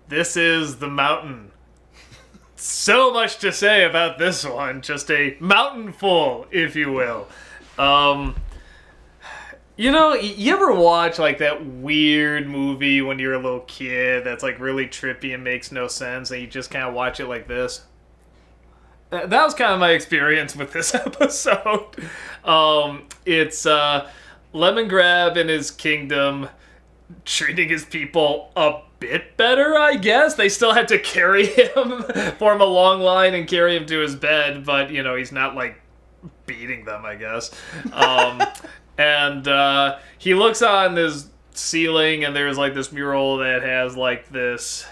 This is the mountain. So much to say about this one. Just a mountainful, if you will. You know, you ever watch like that weird movie when you're a little kid that's like really trippy and makes no sense, and you just kind of watch it like this? That was kind of my experience with this episode. It's Lemongrab and his kingdom treating his people a bit better, I guess. They still had to carry him, form a long line and carry him to his bed, but, you know, he's not, like, beating them, I guess. And he looks on this ceiling, and there's, like, this mural that has, like, this...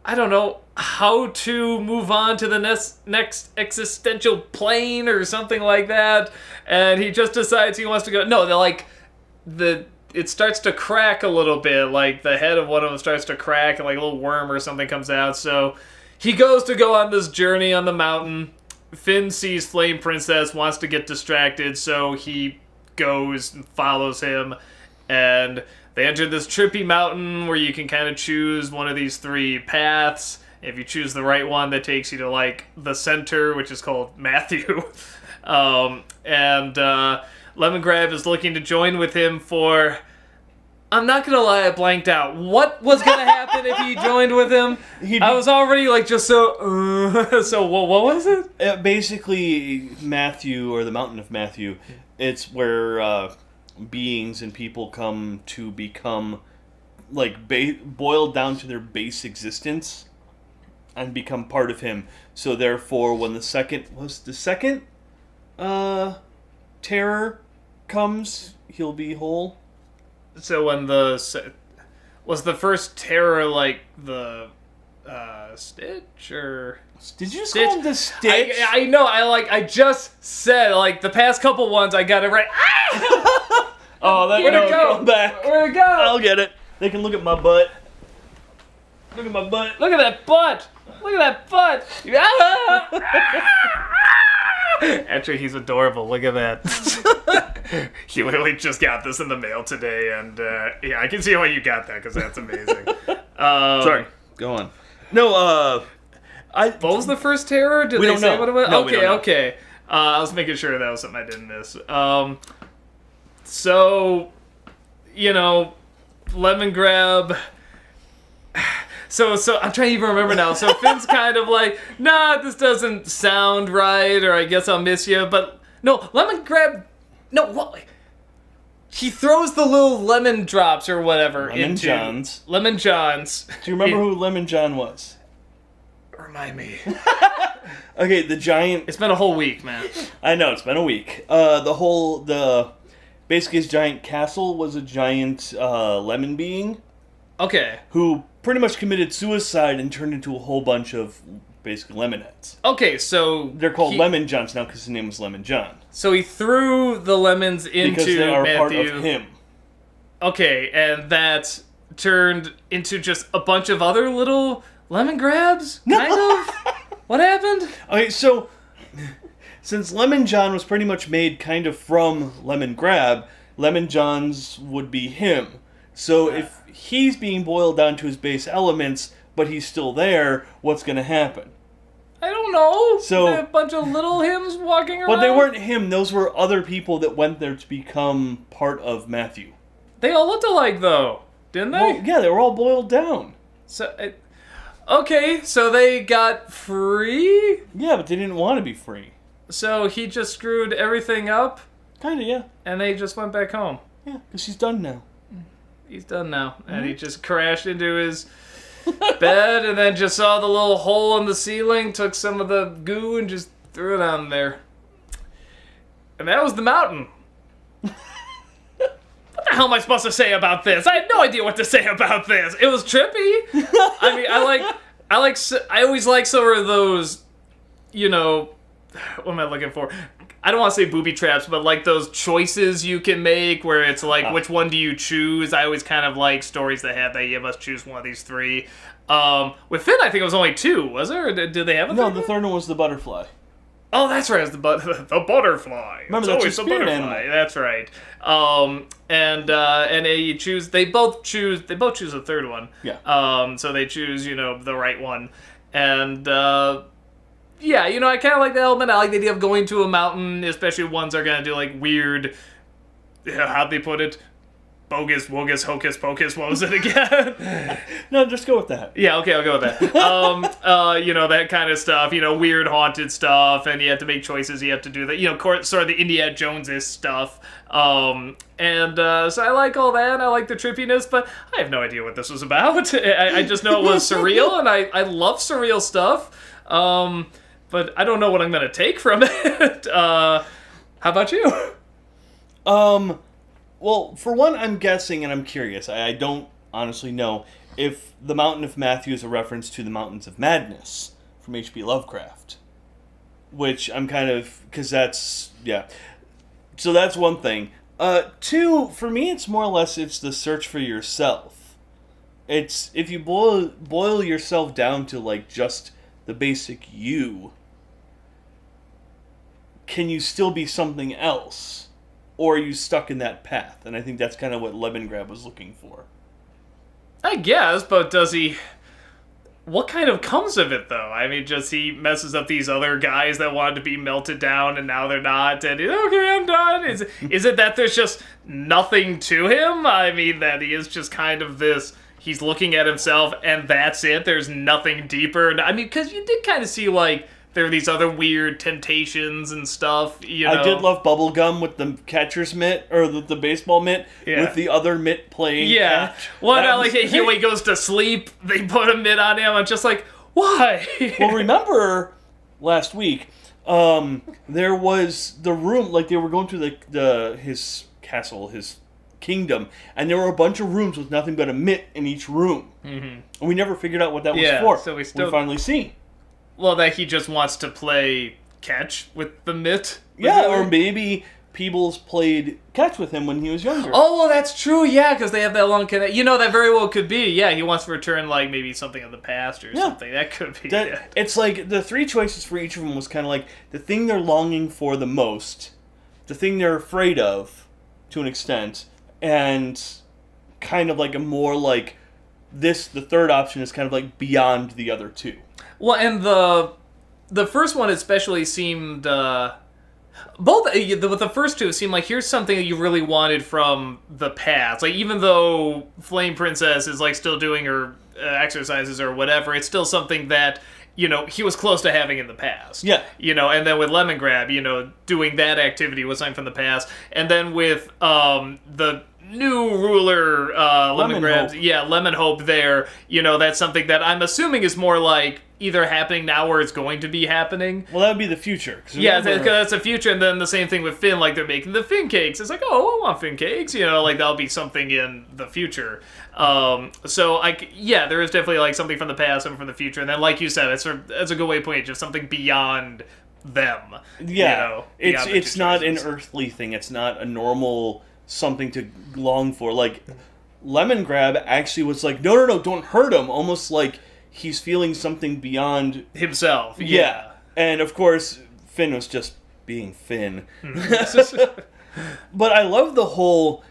I don't know how to move on to the next existential plane or something like that. And he just decides he wants to go... No, they're, like... It starts to crack a little bit, like the head of one of them starts to crack and like a little worm or something comes out. So he goes to go on this journey on the mountain. Finn sees Flame Princess, wants to get distracted, so he goes and follows him. And they enter this trippy mountain where you can kind of choose one of these three paths. If you choose the right one, that takes you to like the center, which is called Matthew. Lemongrab is looking to join with him for... I'm not gonna lie, I blanked out. What was gonna happen if he joined with him? I was already like just so... So what was it? Basically, Matthew, or the Mountain of Matthew, it's where beings and people come to become like boiled down to their base existence and become part of him. So therefore, when the second terror comes, he'll be whole. So when was the first terror like the Stitch or did you just call him the Stitch? I know. I just said like the past couple ones I got it right. Oh, that where'd it go? Come back. Where'd it go? I'll get it. They can look at my butt. Look at my butt. Look at that butt. Look at that butt. Actually, he's adorable. Look at that. He literally just got this in the mail today, and yeah, I can see why you got that, because that's amazing. Sorry, go on. No, what was the first terror? Did they say what it was? No, we don't know. Okay. I was making sure that was something I didn't miss. So, you know, Lemongrab... So I'm trying to even remember now. So Finn's kind of like, nah, this doesn't sound right, or I guess I'll miss you. But no, Lemongrab, no, what? He throws the little lemon drops or whatever into Lemon Johns. Do you remember who Lemon John was? Remind me. Okay, the giant. It's been a whole week, man. I know, it's been a week. Basically his giant castle was a giant lemon being. Okay. Who pretty much committed suicide and turned into a whole bunch of basically lemonettes. Okay, so... They're called Lemon Johns now because his name was Lemon John. So he threw the lemons into because they are Matthew. part of him. Okay, and that turned into just a bunch of other little lemon grabs? Kind of? What happened? Okay, so... Since Lemon John was pretty much made kind of from Lemongrab, Lemon Johns would be him. So if he's being boiled down to his base elements, but he's still there, what's going to happen? I don't know. So a bunch of little hims walking around. But they weren't him. Those were other people that went there to become part of Matthew. They all looked alike, though, didn't they? Well, yeah, they were all boiled down. So, okay, so they got free? Yeah, but they didn't want to be free. So he just screwed everything up? Kinda, yeah. And they just went back home? Yeah, because he's done now. He's done now. Mm-hmm. And he just crashed into his bed and then just saw the little hole in the ceiling, took some of the goo and just threw it on there. And that was the mountain. What the hell am I supposed to say about this? I had no idea what to say about this. It was trippy. I mean, I always like some of those, you know, what am I looking for? I don't want to say booby traps, but like those choices you can make where it's like, which one do you choose? I always kind of like stories that have that you must choose one of these three. With Finn, I think it was only two, was there? Or did they have a third No, the third one was the butterfly. Oh, that's right. It's the butterfly. Remember, it's that's always your the spirit butterfly. animal. That's right. And you choose. They both choose a third one. Yeah. So they choose, the right one, and yeah, I kind of like the element. I like the idea of going to a mountain, especially ones that are gonna do like weird. How'd they put it? Bogus, wogus, hocus pocus. What was it again? No, just go with that. Yeah, okay, I'll go with that. That kind of stuff. Weird haunted stuff, and you have to make choices. You have to do that. Sort of the Indiana Jones-ish stuff. So I like all that. I like the trippiness, but I have no idea what this was about. I just know it was surreal, and I love surreal stuff. But I don't know what I'm gonna take from it. How about you? Well, for one, I'm guessing, and I'm curious. I don't honestly know if the Mountain of Matthew is a reference to the Mountains of Madness from H.P. Lovecraft. Which I'm kind of... because that's... yeah. So that's one thing. Two, for me, it's more or less it's the search for yourself. It's... if you boil yourself down to, like, just the basic you, can you still be something else? Or are you stuck in that path? And I think that's kind of what Lemongrab was looking for. I guess, but does he... what kind of comes of it, though? I mean, just he messes up these other guys that wanted to be melted down, and now they're not, and okay, I'm done. Is it that there's just nothing to him? I mean, that he is just kind of this... he's looking at himself, and that's it? There's nothing deeper? I mean, because you did kind of see, like... there are these other weird temptations and stuff, I did love Bubblegum with the catcher's mitt, or the baseball mitt, with the other mitt playing catch. Well, I like it. When he goes to sleep, they put a mitt on him. I'm just like, why? Well, remember last week, there was the room, like they were going through his castle, his kingdom, and there were a bunch of rooms with nothing but a mitt in each room. Mm-hmm. And we never figured out what that was for. So we finally see. Well, that he just wants to play catch with the mitt? Yeah, or maybe Peebles played catch with him when he was younger. Oh, well, that's true, yeah, because they have that long connection. That very well could be. Yeah, he wants to return, like, maybe something of the past or something. That could be. It's like the three choices for each of them was kind of like the thing they're longing for the most, the thing they're afraid of, to an extent, and kind of like a more like the third option is kind of like beyond the other two. Well, and the first one especially seemed both with the first two, it seemed like here's something that you really wanted from the past. Like even though Flame Princess is like still doing her exercises or whatever, it's still something that he was close to having in the past. Yeah. And then with Lemongrab, doing that activity was something from the past, and then with the new ruler, Lemongrab, Lemon Hope there, that's something that I'm assuming is more like either happening now or it's going to be happening. Well, that would be the future. Yeah, because that's the future, and then the same thing with Finn, like they're making the Finn cakes. It's like, oh, I want Finn cakes, like that'll be something in the future. So, there is definitely like something from the past, something from the future, and then like you said, that's a good way to put it, just something beyond them. Yeah, it's not an earthly thing. It's not a normal something to long for. Like Lemongrab actually was like, no, don't hurt him. Almost like he's feeling something beyond himself. Yeah. And of course, Finn was just being Finn. But I love the whole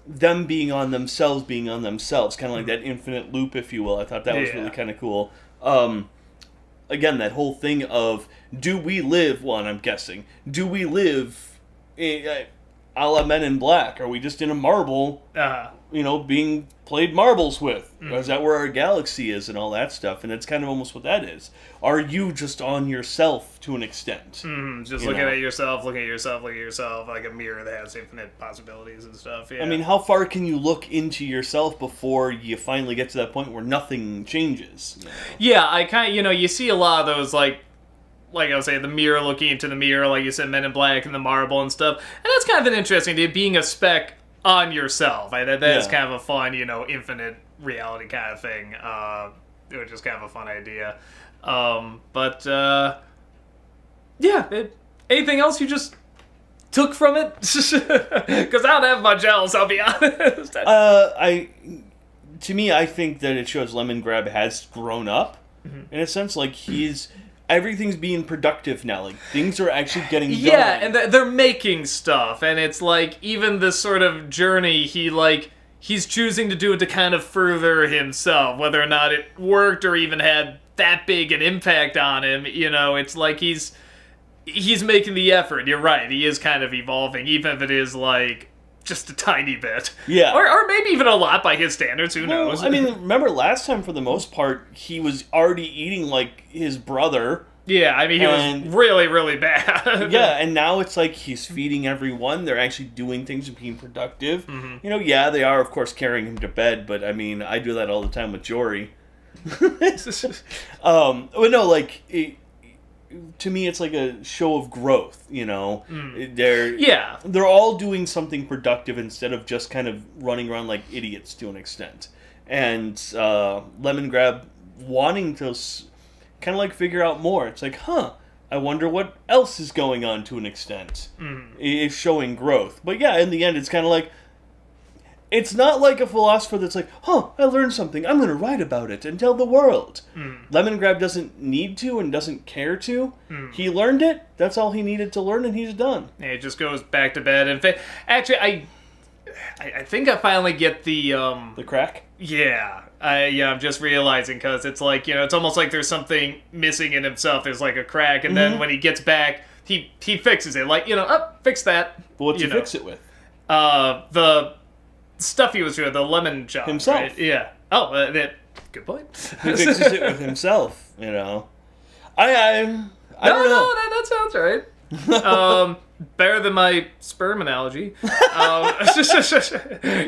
them being on themselves, kind of like that infinite loop, if you will. I thought that was really kind of cool. Again, that whole thing of, do we live, well, and I'm guessing, do we live a la Men in Black? Are we just in a marble, being played marbles with? Or is that where our galaxy is and all that stuff? And that's kind of almost what that is. Are you just on yourself to an extent? Just looking at yourself, like a mirror that has infinite possibilities and stuff. Yeah. I mean, how far can you look into yourself before you finally get to that point where nothing changes? Yeah, I kind of, you see a lot of those, like I was saying, the mirror looking into the mirror, like you said, Men in Black and the marble and stuff. And that's kind of an interesting idea, being a speck on yourself. That is kind of a fun, infinite reality kind of thing. It was just kind of a fun idea. Anything else you just took from it? Because I don't have much else, I'll be honest. To me, I think that it shows Lemongrab has grown up, in a sense. Like, he's everything's being productive now. Like, things are actually getting done. Yeah, and they're making stuff, and it's like, even this sort of journey, he's choosing to do it to kind of further himself, whether or not it worked or even had that big an impact on him. You know, it's like he's making the effort. You're right, he is kind of evolving, even if it is like just a tiny bit. Yeah. Or maybe even a lot by his standards, who knows? I mean, remember last time, for the most part, he was already eating like his brother. Yeah, I mean, he was really, really bad. Yeah, and now it's like he's feeding everyone. They're actually doing things and being productive. Mm-hmm. You know, yeah, they are, of course, carrying him to bed, but I mean, I do that all the time with Jory. But no, like, to me, it's like a show of growth, you know? They're all doing something productive instead of just kind of running around like idiots to an extent. And Lemongrab wanting to kind of like figure out more. It's like, I wonder what else is going on to an extent. It's showing growth. But yeah, in the end, it's kind of like, it's not like a philosopher that's like, I learned something, I'm going to write about it and tell the world. Lemongrab doesn't need to and doesn't care to. He learned it, that's all he needed to learn, and he's done. Yeah, he just goes back to bed. And actually, I think I finally get the crack? Yeah. I'm just realizing, because it's like, you know, it's almost like there's something missing in himself. There's like a crack, and then when he gets back, he fixes it. Like, you know, fix that. But what's he fix it with? The stuff he was doing, the lemon jar. Himself. Right? Yeah. Oh, good point. He fixes it with himself, you know. I don't know. No, that sounds right. Better than my sperm analogy.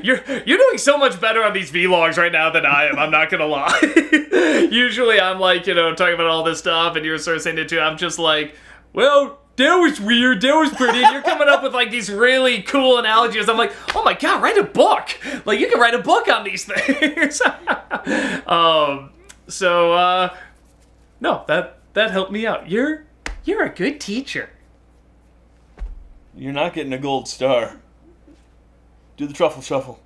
You're doing so much better on these vlogs right now than I am. I'm not gonna lie. Usually I'm like, you know, talking about all this stuff, and you're sort of saying it too. I'm just like, well, that was weird, that was pretty, and you're coming up with like these really cool analogies. I'm like, oh my god, write a book! Like, you can write a book on these things. No, that helped me out. You're a good teacher. You're not getting a gold star. Do the truffle shuffle.